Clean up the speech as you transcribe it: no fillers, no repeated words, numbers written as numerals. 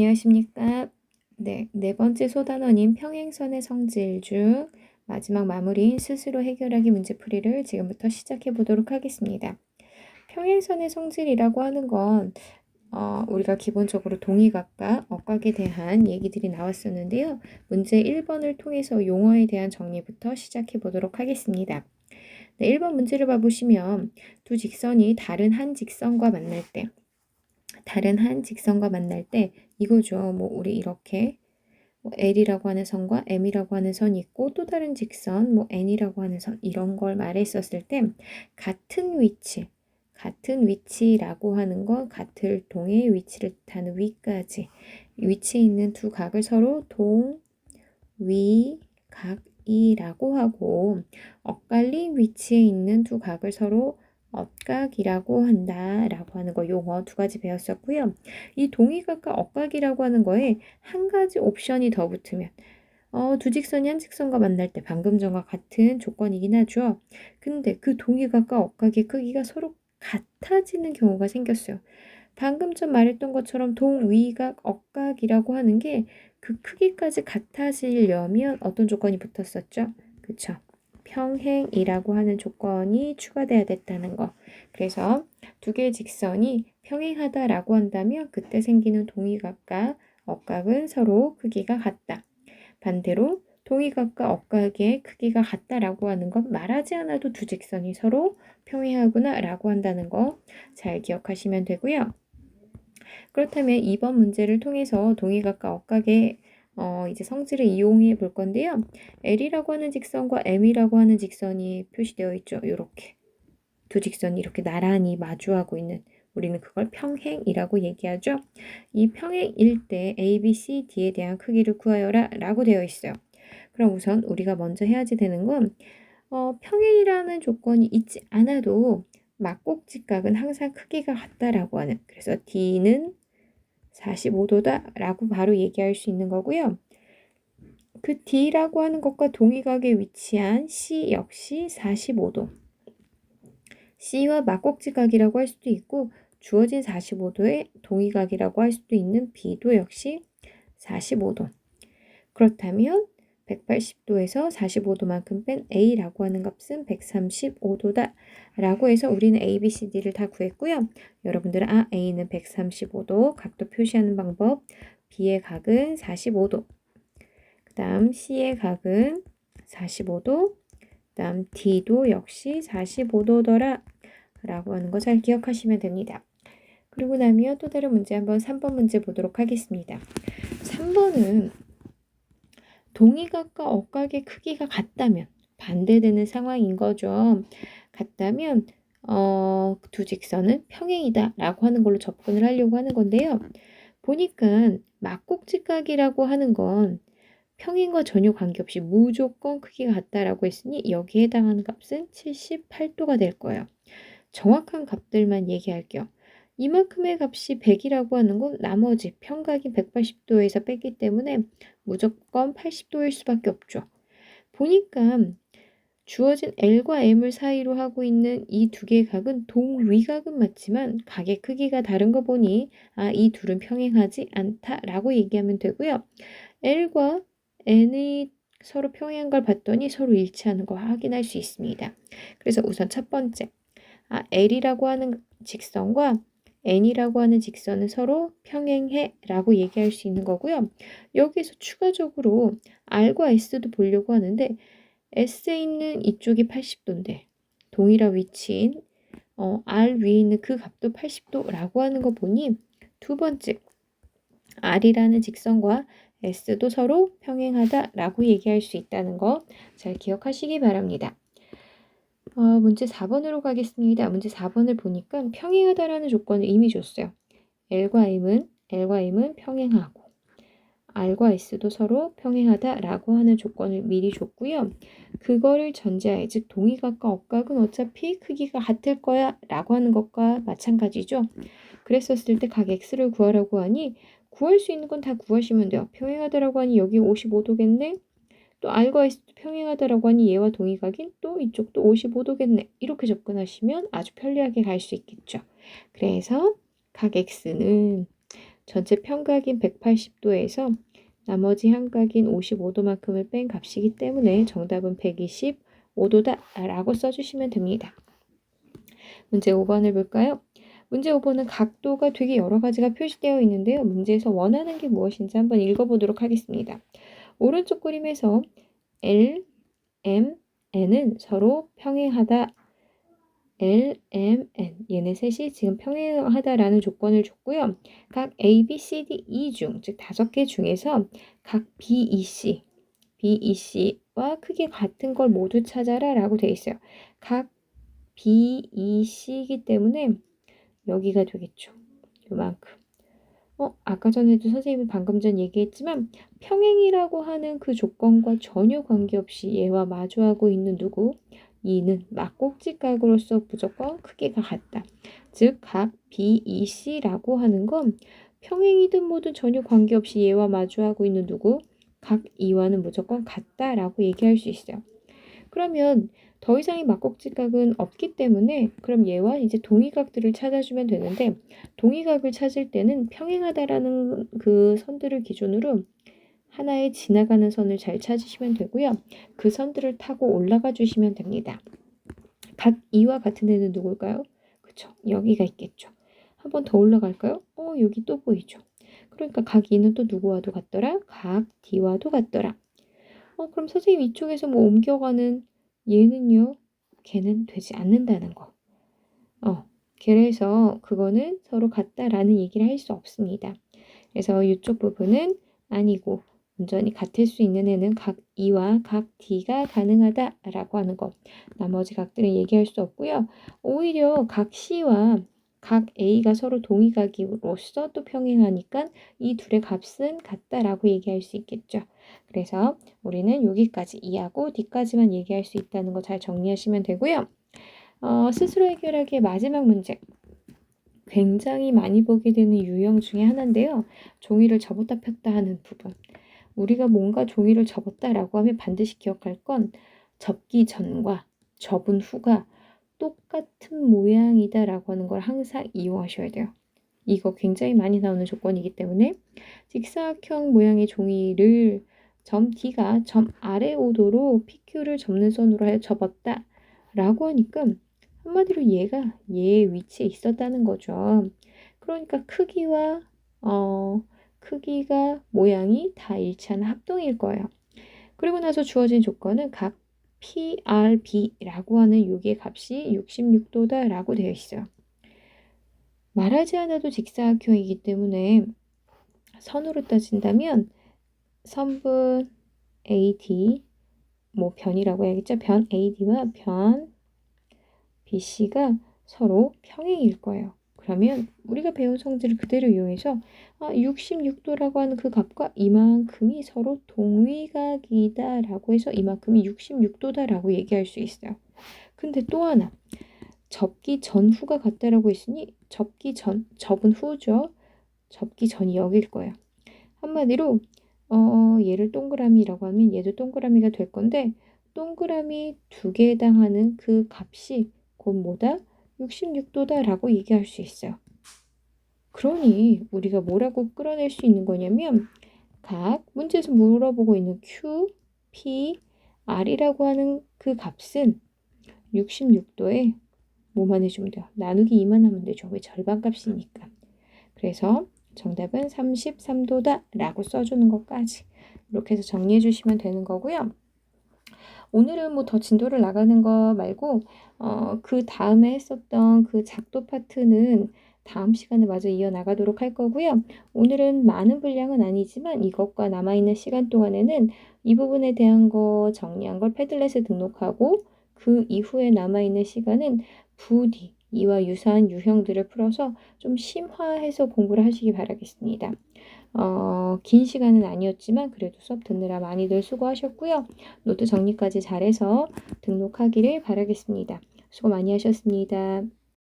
안녕하십니까. 네 번째 소단원인 평행선의 성질 중 마지막 마무리인 스스로 해결하기 문제풀이를 지금부터 시작해 보도록 하겠습니다. 평행선의 성질이라고 하는 건 우리가 기본적으로 동의각과 억각에 대한 얘기들이 나왔었는데요. 문제 1번을 통해서 용어에 대한 정리부터 시작해 보도록 하겠습니다. 1번 문제를 봐보시면 두 직선이 다른 한 직선과 만날 때 이거죠. 우리 이렇게 L이라고 하는 선과 M이라고 하는 선이 있고 또 다른 직선 N이라고 하는 선 이런 걸 말했었을 때 같은 위치라고 하는 건 같을 동의 위치를 뜻하는 위까지 위치에 있는 두 각을 서로 동, 위, 각이라고 하고 엇갈린 위치에 있는 두 각을 서로 엇각이라고 한다라고 하는 거 용어 두 가지 배웠었고요. 이 동의각과 엇각이라고 하는 거에 한 가지 옵션이 더 붙으면 두 직선이 한 직선과 만날 때 방금 전과 같은 조건이긴 하죠. 근데 그 동의각과 엇각의 크기가 서로 같아지는 경우가 생겼어요. 방금 전 말했던 것처럼 동위각, 억각이라고 하는 게 그 크기까지 같아지려면 어떤 조건이 붙었었죠? 그쵸? 평행이라고 하는 조건이 추가돼야 됐다는 거. 그래서 두 개의 직선이 평행하다라고 한다면 그때 생기는 동위각과 억각은 서로 크기가 같다. 반대로 동위각과 억각의 크기가 같다라고 하는 건 말하지 않아도 두 직선이 서로 평행하구나 라고 한다는 거 잘 기억하시면 되고요. 그렇다면 2번 문제를 통해서 동의각과 억각의 이제 성질을 이용해 볼 건데요. L이라고 하는 직선과 M이라고 하는 직선이 표시되어 있죠. 이렇게 두 직선이 이렇게 나란히 마주하고 있는 우리는 그걸 평행이라고 얘기하죠. 이 평행일 때 A, B, C, D에 대한 크기를 구하여라 라고 되어 있어요. 그럼 우선 우리가 먼저 해야지 되는 건 평행이라는 조건이 있지 않아도 막곡직각은 항상 크기가 같다라고 하는 그래서 D는 45도다 라고 바로 얘기할 수 있는 거고요. 그 D라고 하는 것과 동위각에 위치한 C 역시 45도. C와 막곡지각이라고 할 수도 있고 주어진 45도의 동위각이라고 할 수도 있는 B도 역시 45도. 그렇다면 180도에서 45도만큼 뺀 A라고 하는 값은 135도다 라고 해서 우리는 A, B, C, D를 다 구했고요. 여러분들은 A는 135도 각도 표시하는 방법, B의 각은 45도, 그 다음 C의 각은 45도, 그 다음 D도 역시 45도더라 라고 하는 거 잘 기억하시면 됩니다. 그리고 나면 또 다른 문제 한번 3번 문제 보도록 하겠습니다. 3번은 동의각과 억각의 크기가 같다면 반대되는 상황인 거죠. 같다면 두 직선은 평행이다 라고 하는 걸로 접근을 하려고 하는 건데요. 보니까 막곡직각이라고 하는 건 평행과 전혀 관계없이 무조건 크기가 같다라고 했으니 여기에 해당하는 값은 78도가 될 거예요. 정확한 값들만 얘기할게요. 이만큼의 값이 100이라고 하는 건 나머지 평각인 180도에서 뺐기 때문에 무조건 80도일 수밖에 없죠. 보니까 주어진 L과 M을 사이로 하고 있는 이 두 개의 각은 동위각은 맞지만 각의 크기가 다른 거 보니 이 둘은 평행하지 않다라고 얘기하면 되고요. L과 N이 서로 평행한 걸 봤더니 서로 일치하는 거 확인할 수 있습니다. 그래서 우선 첫 번째 L이라고 하는 직선과 N이라고 하는 직선은 서로 평행해 라고 얘기할 수 있는 거고요. 여기서 추가적으로 R과 S도 보려고 하는데 S에 있는 이쪽이 80도인데 동일한 위치인 R 위에 있는 그 값도 80도라고 하는 거 보니 두 번째 R이라는 직선과 S도 서로 평행하다라고 얘기할 수 있다는 거 잘 기억하시기 바랍니다. 문제 4번으로 가겠습니다. 문제 4번을 보니까 평행하다라는 조건을 이미 줬어요. L과 M은 평행하고 R과 S도 서로 평행하다라고 하는 조건을 미리 줬고요. 그거를 전제하에 즉 동의각과 억각은 어차피 크기가 같을 거야 라고 하는 것과 마찬가지죠. 그랬었을 때 각 X를 구하라고 하니 구할 수 있는 건 다 구하시면 돼요. 평행하다라고 하니 여기 55도겠네. 또 R과 S도 평행하다라고 하니 얘와 동의각인 또 이쪽도 55도겠네. 이렇게 접근하시면 아주 편리하게 갈 수 있겠죠. 그래서 각 X는 전체 평각인 180도에서 나머지 한각인 55도만큼을 뺀 값이기 때문에 정답은 125도다 라고 써주시면 됩니다. 문제 5번을 볼까요? 문제 5번은 각도가 되게 여러 가지가 표시되어 있는데요. 문제에서 원하는 게 무엇인지 한번 읽어보도록 하겠습니다. 오른쪽 그림에서 L, M, N은 서로 평행하다. L, M, N 얘네 셋이 지금 평행하다라는 조건을 줬고요. 각 A, B, C, D, E 중, 즉 5개 중에서 각 B, E, C, B, E, C와 크기 같은 걸 모두 찾아라 라고 되어 있어요. 각 B, E, C이기 때문에 여기가 되겠죠. 요만큼. 아까 전에도 선생님이 방금 전 얘기했지만 평행이라고 하는 그 조건과 전혀 관계없이 얘와 마주하고 있는 누구? 이는 막꼭지각으로서 무조건 크기가 같다. 즉, 각 B, E, C라고 하는 건 평행이든 뭐든 전혀 관계없이 얘와 마주하고 있는 누구? 각 E와는 무조건 같다라고 얘기할 수 있어요. 그러면 더 이상의 막꼭지각은 없기 때문에 그럼 얘와 이제 동의각들을 찾아주면 되는데 동의각을 찾을 때는 평행하다라는 그 선들을 기준으로 하나의 지나가는 선을 잘 찾으시면 되고요. 그 선들을 타고 올라가 주시면 됩니다. 각 E와 같은 애는 누굴까요? 그쵸. 여기가 있겠죠. 한 번 더 올라갈까요? 여기 또 보이죠. 그러니까 각 E는 또 누구와도 같더라? 각 D와도 같더라. 그럼 선생님 이쪽에서 뭐 옮겨가는 얘는요? 걔는 되지 않는다는 거. 그래서 그거는 서로 같다라는 얘기를 할 수 없습니다. 그래서 이쪽 부분은 아니고 온전히 같을 수 있는 애는 각 E와 각 D가 가능하다라고 하는 것. 나머지 각들은 얘기할 수 없고요. 오히려 각 C와 각 A가 서로 동의각으로서 또 평행하니까 이 둘의 값은 같다라고 얘기할 수 있겠죠. 그래서 우리는 여기까지 E하고 D까지만 얘기할 수 있다는 거 잘 정리하시면 되고요. 스스로 해결하기의 마지막 문제. 굉장히 많이 보게 되는 유형 중에 하나인데요. 종이를 접었다 폈다 하는 부분. 우리가 뭔가 종이를 접었다라고 하면 반드시 기억할 건 접기 전과 접은 후가 똑같은 모양이다라고 하는 걸 항상 이용하셔야 돼요. 이거 굉장히 많이 나오는 조건이기 때문에 직사각형 모양의 종이를 점 D가 점 아래 오도로 PQ를 접는 선으로 하여 접었다 라고 하니까 한마디로 얘가 얘의 위치에 있었다는 거죠. 그러니까 크기와 크기가 모양이 다 일치하는 합동일 거예요. 그리고 나서 주어진 조건은 각 PRB라고 하는 요기의 값이 66도다 라고 되어 있어요. 말하지 않아도 직사각형이기 때문에 선으로 따진다면 선분 AD 뭐 변이라고 해야겠죠. 변 AD와 변 BC가 서로 평행일 거예요. 그러면 우리가 배운 성질을 그대로 이용해서 66도라고 하는 그 값과 이만큼이 서로 동위각이다 라고 해서 이만큼이 66도다 라고 얘기할 수 있어요. 근데 또 하나 접기 전후가 같다라고 했으니 접기 전, 접은 후죠. 접기 전이 여길 거예요. 한마디로 얘를 동그라미라고 하면 얘도 동그라미가 될 건데 동그라미 2개에 해당하는 그 값이 곧 뭐다? 66도다 라고 얘기할 수 있어요. 그러니 우리가 뭐라고 끌어낼 수 있는 거냐면 각 문제에서 물어보고 있는 Q, P, R이라고 하는 그 값은 66도에 뭐만 해주면 돼요? 나누기 2만 하면 되죠. 왜 절반 값이니까. 그래서 정답은 33도다 라고 써주는 것까지 이렇게 해서 정리해 주시면 되는 거고요. 오늘은 뭐 더 진도를 나가는 거 말고 그 다음에 했었던 그 작도 파트는 다음 시간에 마저 이어나가도록 할 거고요. 오늘은 많은 분량은 아니지만 이것과 남아있는 시간 동안에는 이 부분에 대한 거 정리한 걸 패들렛에 등록하고 그 이후에 남아있는 시간은 부디 이와 유사한 유형들을 풀어서 좀 심화해서 공부를 하시기 바라겠습니다. 긴 시간은 아니었지만 그래도 수업 듣느라 많이들 수고하셨고요. 노트 정리까지 잘해서 등록하기를 바라겠습니다. 수고 많이 하셨습니다.